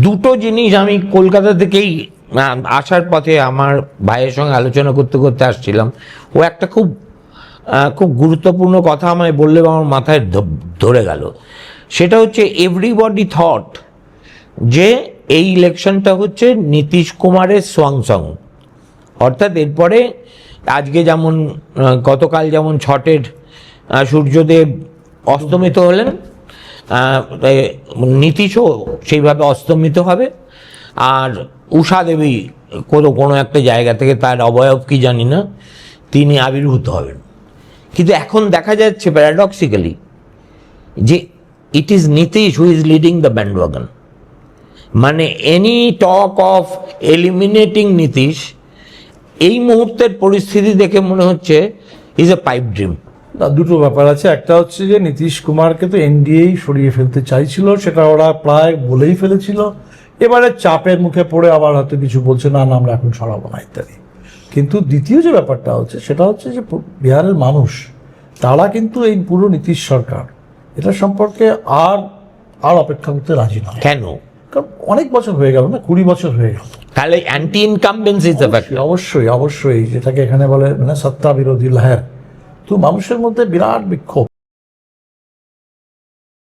দুটো জিনিস আমি কলকাতা থেকেই আসার পথে আমার ভাইয়ের সঙ্গে আলোচনা করতে করতে আসছিলাম। ও একটা খুব খুব গুরুত্বপূর্ণ কথা আমায় বললে আমার মাথায় ধরে গেল। সেটা হচ্ছে এভরিবডি থট যে এই ইলেকশনটা হচ্ছে নীতিশ কুমারের সোয়াংসং, অর্থাৎ এরপরে আজকে যেমন গতকাল যেমন ছটের সূর্যদেব অস্তমিত হলেন, নীতিশও সেইভাবে অস্তমিত হবে। আর উষা দেবী কোনো একটা জায়গা থেকে, তার অবয়ব কি জানি না, তিনি আবির্ভূত হবেন। কিন্তু এখন দেখা যাচ্ছে প্যারাডক্সিক্যালি যে it is Nitish who is leading the bandwagon. মানে any talk of eliminating Nitish এই মুহূর্তের পরিস্থিতি দেখে মনে হচ্ছে ইজ এ পাইপ ড্রিম। না, দুটো ব্যাপার আছে। একটা হচ্ছে যে নীতিশ কুমারকে তো এনডিএই সরিয়ে ফেলতে চাইছিল, সেটা ওরা প্রায় বলেই ফেলেছিল। এবারে চাপের মুখে পড়ে আবার হয়তো কিছু বলছে, না না আমরা এখন সরাবো না ইত্যাদি। কিন্তু দ্বিতীয় যে ব্যাপারটা হচ্ছে সেটা হচ্ছে যে বিহারের মানুষ, তারা কিন্তু এই পুরো নীতিশ সরকার এটা সম্পর্কে আর আর অপেক্ষা করতে রাজি নয়। কেন? কারণ অনেক বছর হয়ে গেল না, 20 বছর হয়ে গেল। তাহলে অ্যান্টি ইনকামবেন্সি অবশ্যই অবশ্যই, যেটাকে এখানে বলে মানে সত্তা বিরোধী লহর। তো মানুষের মধ্যে বিরাট বিক্ষোভ,